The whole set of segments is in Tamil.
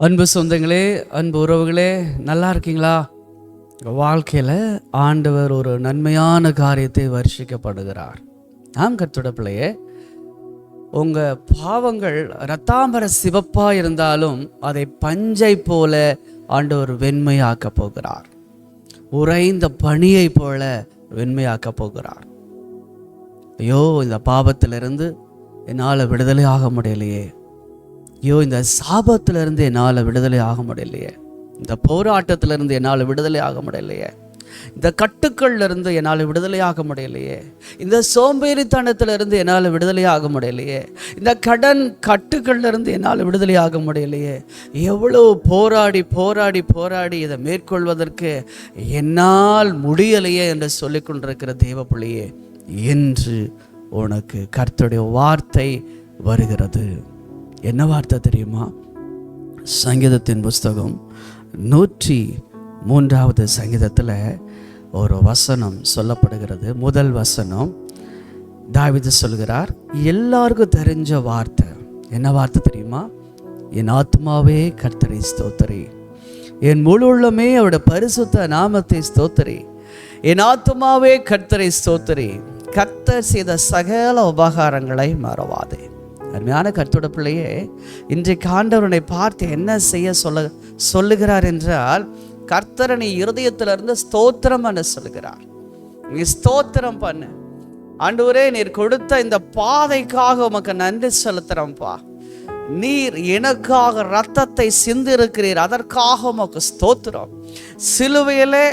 அன்பு சொந்தங்களே, அன்பு உறவுகளே, நல்லா இருக்கீங்களா? வாழ்க்கையில் ஆண்டவர் ஒரு நன்மையான காரியத்தை வருஷிக்கப்படுகிறார். கர்த்தருடைய பிள்ளையே, உங்கள் பாவங்கள் இரத்தாம்பர சிவப்பாக இருந்தாலும் அதை பஞ்சை போல ஆண்டவர் வெண்மையாக்க போகிறார். உறைந்த பனியை போல வெண்மையாக்க போகிறார். ஐயோ, இந்த பாவத்திலிருந்து என்னால் விடுதலை ஆக முடியலையே, ஐயோ இந்த சாபத்திலிருந்து என்னால் விடுதலை ஆக முடியலையே, இந்த போராட்டத்திலிருந்து என்னால் விடுதலை ஆக முடியலையே, இந்த கட்டுக்கள்லேருந்து என்னால் விடுதலை ஆக முடியலையே, இந்த சோம்பேறித்தனத்திலிருந்து என்னால் விடுதலை ஆக முடியலையே, இந்த கடன் கட்டுக்கள்லேருந்து என்னால் விடுதலை ஆக முடியலையே, எவ்வளோ போராடி போராடி போராடி இதை மேற்கொள்வதற்கு என்னால் முடியலையே என்று சொல்லி கொண்டிருக்கிற தேவ பிள்ளையே, என்று உனக்கு கர்த்தருடைய வார்த்தை வருகிறது. என்ன வார்த்தை தெரியுமா? சங்கீதத்தின் புஸ்தகம் 103வது சங்கீதத்தில் ஒரு வசனம் சொல்லப்படுகிறது. முதல் வசனம் தாவீது சொல்கிறார், எல்லாருக்கும் தெரிஞ்ச வார்த்தை. என்ன வார்த்தை தெரியுமா? என் ஆத்மாவே கர்த்தரை ஸ்தோத்திரி, என் முழு உள்ளமே அவருடைய பரிசுத்த நாமத்தை ஸ்தோத்திரி, என் ஆத்மாவே கர்த்தரை ஸ்தோத்திரி, கர்த்தர் செய்த சகல உபகாரங்களை மறவாதே. அருமையான கர்த்தருடைய பிள்ளையே, இன்றைக்கு ஆண்டவரை பார்த்து என்ன செய்ய சொல்லுகிறார் என்றால், கர்த்தரை நீ இருதயத்திலிருந்து ஸ்தோத்திரம் பண்ண சொல்லுகிறார். நீ ஸ்தோத்திரம் பண்ணு. ஆண்டவரே, நீர் கொடுத்த இந்த பாதைக்காக உமக்கு நன்றி செலுத்துறோம்ப்பா. நீர் எனக்காக இரத்தத்தை சிந்திருக்கிறீர், அதற்காக உமக்கு ஸ்தோத்திரம். சிலுவையிலே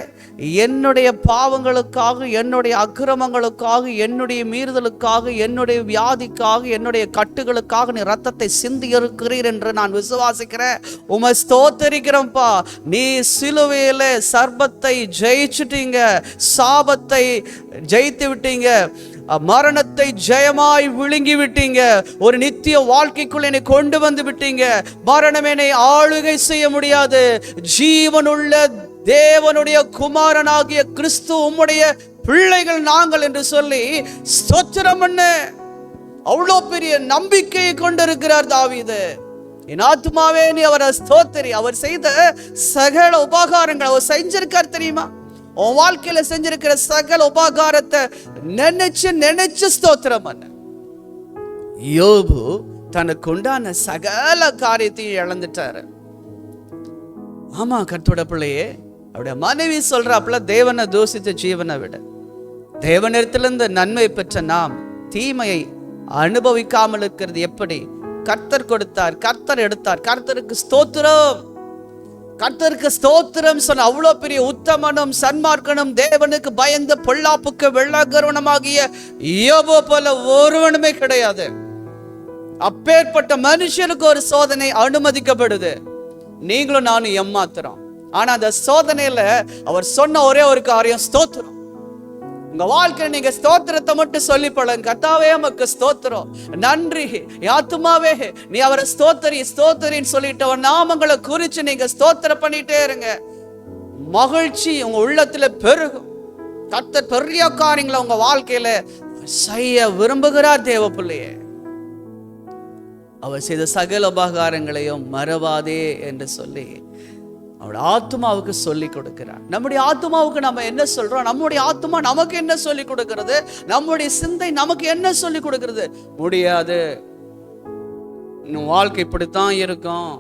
என்னுடைய பாவங்களுக்காக, என்னுடைய அக்கிரமங்களுக்காக, என்னுடைய மீறுதலுக்காக, என்னுடைய வியாதிக்காக, என்னுடைய கட்டுகளுக்காக நீ ரத்தத்தை சிந்தி இருக்கிறீர் என்று நான் விசுவாசிக்கிறேன். உமை ஸ்தோத்தரிக்கிறோம்ப்பா. நீ சிலுவையில சர்பத்தை ஜெயிச்சுட்டீங்க, சாபத்தை ஜெயித்து விட்டீங்க, மரணத்தை ஜெயமாய் விழுங்கி விட்டீங்க, ஒரு நித்திய வாழ்க்கைக்குள் என்னை கொண்டு வந்து விட்டீங்க. மரணம் என்னை ஆளுகை செய்ய முடியாது. ஜீவனுள்ள தேவனுடைய குமாரனாகிய கிறிஸ்து உம்முடைய பிள்ளைகள் நாங்கள் என்று சொல்லி ஸ்தோத்திரம் பண்ண அவ்வளோ பெரிய நம்பிக்கையை கொண்டிருக்கிறார் தாவீது. என் ஆத்மாவே நீ அவரை ஸ்தோத்திரி. அவர் செய்த சகல உபகாரங்கள் அவர் செஞ்சிருக்கார் தெரியுமா? உன் வாழ்க்கையில செஞ்சிருக்கிற சகல உபகாரத்தை நினைச்சு நினைச்சு ஸ்தோத்திரம் பண்ண. யோபு தனக்கு உண்டான சகல காரியத்தையும் இழந்துட்டாரு. ஆமா கர்த்தருடைய பிள்ளையே, அவருடைய மனைவி சொல்றாப்புல, தேவனை தூசித்த ஜீவனை விட தேவனிடத்திலிருந்து நன்மை பெற்ற நாம் தீமையை அனுபவிக்காமல் இருக்கிறது எப்படி? கர்த்தர் கொடுத்தார், கர்த்தர் எடுத்தார், கர்த்தருக்கு ஸ்தோத்திரம், கர்த்தருக்கு ஸ்தோத்திரம் சொன்ன அவ்வளோ பெரிய உத்தமனும் சன்மார்க்கனும் தேவனுக்கு பயந்து பொல்லாப்புக்கு வெள்ளகருவனமாகிய யோபு போல ஒருவனுமே கிடையாது. அப்பேற்பட்ட மனுஷனுக்கு ஒரு சோதனை அனுமதிக்கப்படுது. நீங்களும் நானும் ஏமாத்துறோம். ஆனா அந்த சோதனையில அவர் சொன்ன ஒரே ஒரு காரியம் ஸ்தோத்திரம். உங்க வாழ்க்கையில நீங்க ஸ்தோத்திரத்தை மட்டும் சொல்லி பழங்க. கர்த்தாவே உமக்கு ஸ்தோத்திரம், நன்றி, ஆத்துமாவே நீ அவரை ஸ்தோத்திரி ஸ்தோத்திரின்னு சொல்லிட்டு அவர் நாமங்களை குறிச்சு நீங்க ஸ்தோத்திரம் பண்ணிட்டே இருங்க. மகிழ்ச்சி உங்க உள்ளத்துல பெருகும். கர்த்தர் பெரிய காரியங்களை உங்க வாழ்க்கையில செய்ய விரும்புகிறார். தேவ பிள்ளையே, அவர் செய்த சகல உபகாரங்களையும் மறவாதே என்று சொல்லி அவருடைய ஆத்மாவுக்கு சொல்லி கொடுக்கிறார். நம்முடைய ஆத்மாவுக்கு நம்ம என்ன சொல்றோம்? நம்முடைய ஆத்மா நமக்கு என்ன சொல்லி கொடுக்கிறது? நம்முடைய சிந்தை நமக்கு என்ன சொல்லி கொடுக்கிறது? முடியாது, இன்னும் வாழ்க்கை இப்படித்தான் இருக்கும்,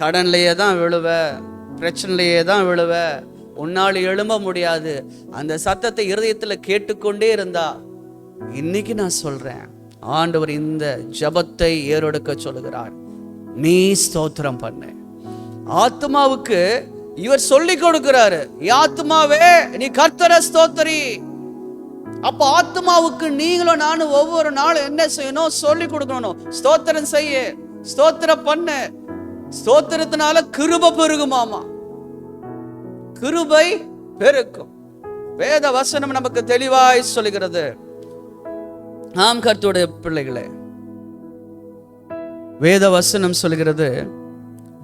கடன்லையே தான் விழுவ, பிரச்சனையிலேயே தான் விழுவ, உன்னால் எழும்ப முடியாது. அந்த சத்தத்தை இருதயத்துல கேட்டுக்கொண்டே இருந்தா, இன்னைக்கு நான் சொல்றேன், ஆண்டவர் இந்த ஜபத்தை ஏறெடுக்க சொல்லுகிறார். நீ ஸ்தோத்திரம் பண்ணு. ஆத்மாவுக்கு இவர் சொல்லி கொடுக்கிறாரு, ஆத்மாவே நீ கர்த்தரை ஸ்தோத்திரி. அப்ப ஆத்மாவுக்கு நீங்களும் நானும் ஒவ்வொரு நாளும் என்ன செய்யணும்? சொல்லி கொடுக்கணும். ஸ்தோத்திரம் செய்ய, ஸ்தோத்திரம் பண்ண. ஸ்தோத்திரத்தினால கிருபை பெருகுமாமா, கிருபை பெருக்கும். வேத வசனம் நமக்கு தெளிவாய் சொல்லுகிறது. நாம் கர்த்தருடைய பிள்ளைகளே, வேத வசனம் சொல்கிறது,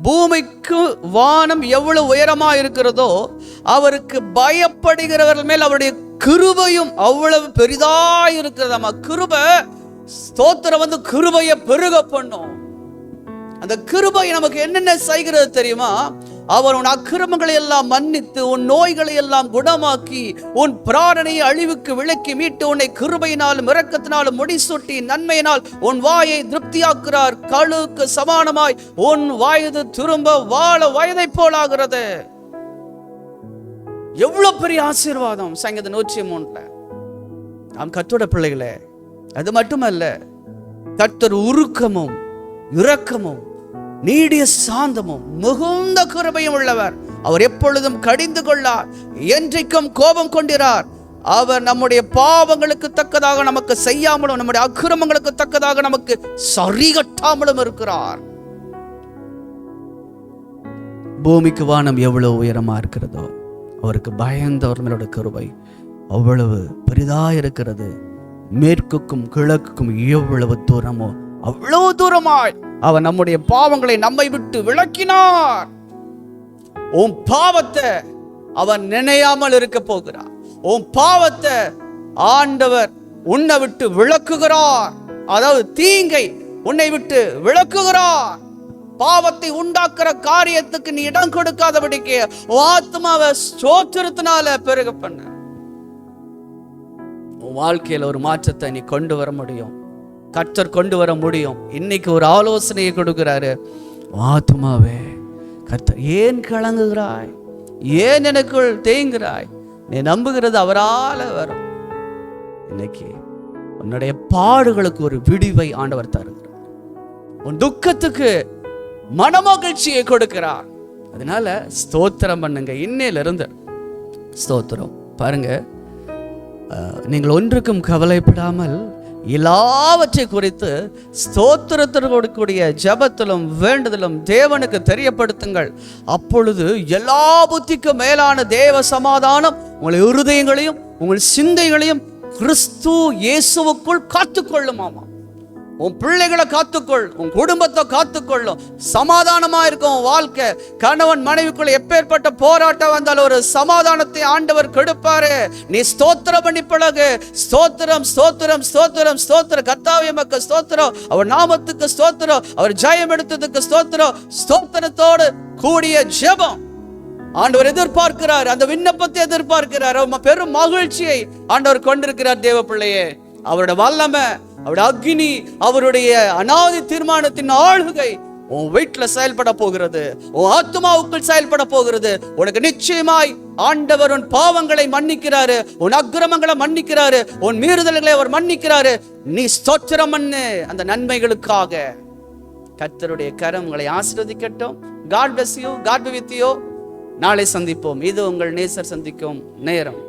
பூமிக்கு வானம் எவ்வளவு உயரமா இருக்கிறதோ அவருக்கு பயப்படுகிறவர்கள் மேல் அவருடைய கிருபையும் அவ்வளவு பெரிதா இருக்கிறதாமா. கிருபை ஸ்தோத்திரம் கிருபையை பெருக பண்ணும். அந்த கிருபை நமக்கு என்னென்ன செய்கிறது தெரியுமா? அவர் உன் அக்கிரமங்களை எல்லாம் மன்னித்து, உன் நோய்களை எல்லாம் குணமாக்கி, உன் பிராணனையை அழிவுக்கு விலக்கி மீட்டு, உன்னை கிருபையினாலும் இரக்கத்தினாலும் முடிசூட்டி, நன்மையினால் உன் வாயை திருப்தியாக்குறார். கழுவுக்கு சமானமாய் உன் வயது திரும்ப வாழ வயதை போலாகிறது. எவ்வளவு பெரிய ஆசீர்வாதம்! சங்கீதம் 103. நாம் கர்த்தருடைய பிள்ளைகளே, அது மட்டுமல்ல, கர்த்தர் உருக்கமும் இரக்கமும் நீடிய சாந்தமும் மிகுந்த கிருபையும் உள்ளவர். அவர் எப்பொழுதும் கடிந்து கொள்ளார், என்றைக்கும் கோபம் கொண்டிரார். அவர் நம்முடைய பாவங்களுக்கு தக்கதாக நமக்கு செய்யாமலும், நம்முடைய அக்கிரமங்களுக்கு தக்கதாக நமக்கு சரி கட்டாமலும் இருக்கிறார். பூமிக்கு வானம் எவ்வளவு உயரமா இருக்கிறதோ, அவருக்கு பயந்தவர் மேலோட கிருபை அவ்வளவு பெரிதா இருக்கிறது. மேற்குக்கும் கிழக்குக்கும் எவ்வளவு தூரமோ அவ்வளவு தூரமாய் அவர் நம்முடைய பாவங்களை நம்மை விட்டு விலக்கினார். உன் பாவத்தை அவர் நினையாமல் இருக்க போகிறார். உன் பாவத்தை ஆண்டவர் உன்னை விட்டு விலக்குகிறார். அதாவது தீங்கை உன்னை விட்டு விலக்குகிறார். பாவத்தை உண்டாக்குற காரியத்துக்கு நீ இடம் கொடுக்காதபடிக்கு ஆத்மாவை ஸ்தோத்திரத்தினால பெருக பண்ண உன் வாழ்க்கையில ஒரு மாற்றத்தை நீ கொண்டு வர முடியும். கர்த்தர் கொண்டு வர முடியும். இன்னைக்கு ஒரு ஆலோசனையை கொடுக்கிறாரு. ஆத்மாவே, கர்த்தர் ஏன் கலங்குகிறாய்? ஏன் எனக்குள் தேங்குகிறாய்? நீ நம்புகிறது அவரால வரும். இன்னைக்கு உன்னுடைய பாடுகளுக்கு ஒரு விடிவை ஆண்டவர் தருகிறார். உன் துக்கத்துக்கு மனமகிழ்ச்சியை கொடுக்கிறார். அதனால ஸ்தோத்திரம் பண்ணுங்க. இன்னையிலிருந்து ஸ்தோத்திரம் பாருங்க. நீங்கள் ஒன்றுக்கும் கவலைப்படாமல் எல்லாவற்றை குறித்து ஸ்தோத்திரத்திற்கூடிய ஜெபத்திலும் வேண்டுதலும் தேவனுக்கு தெரியப்படுத்துங்கள். அப்பொழுது எல்லா புத்திக்கும் மேலான தேவ சமாதானம் உங்கள் இருதயங்களையும் உங்கள் சிந்தைகளையும் கிறிஸ்து இயேசுவுக்குள் காத்துக்கொள்ளுமாமா. உன் பிள்ளைகளை காத்துக்கொள், உன் குடும்பத்தை காத்துக்கொள்ளும். சமாதானமா இருக்கும் உன் வாழ்க்கை. கணவன் மனைவிக்குள்ள எப்பேற்பட்ட போராட்டம் வந்தாலும் ஒரு சமாதானத்தை ஆண்டவர் கொடுப்பாரு. நீ ஸ்தோத்திரம் பண்ணி பழகு. ஸ்தோத்திரம் ஸ்தோத்திரம் ஸ்தோத்திரம் ஸ்தோத்திரம். கர்த்தாவே உமக்கு ஸ்தோத்திரம், அவர் நாமத்துக்கு ஸ்தோத்திரம், அவர் ஜெயம் எடுத்ததுக்கு ஸ்தோத்திரம். ஸ்தோத்திரத்தோடு கூடிய ஜெபம் ஆண்டவர் எதிர்பார்க்கிறார். அந்த விண்ணப்பத்தை எதிர்பார்க்கிறார். பெரும் மகிழ்ச்சியை ஆண்டவர் கொண்டிருக்கிறார். தேவ பிள்ளையே, அவரோட வல்லமை, அவருடைய அக்னி, அவருடைய அநாதி தீர்மானத்தின் ஆளுகை உன் வீட்டுல செயல்பட போகிறது. உன் ஆத்மாவுக்குள் செயல்பட போகிறது. உனக்கு நிச்சயமாய் ஆண்டவர் உன் பாவங்களை மன்னிக்கிறாரு, உன் அக்கிரமங்களை மன்னிக்கிறாரு, உன் மீறுதல்களை அவர் மன்னிக்கிறாரு. நீ ஸ்தோத்திரம் பண்ணு அந்த நன்மைகளுக்காக. கர்த்தருடைய கரம் உங்களை ஆசீர்வதிக்கட்டும். God bless you. God be with you. நாளை சந்திப்போம். இது உங்கள் நேசர் சந்திக்கும் நேரம்.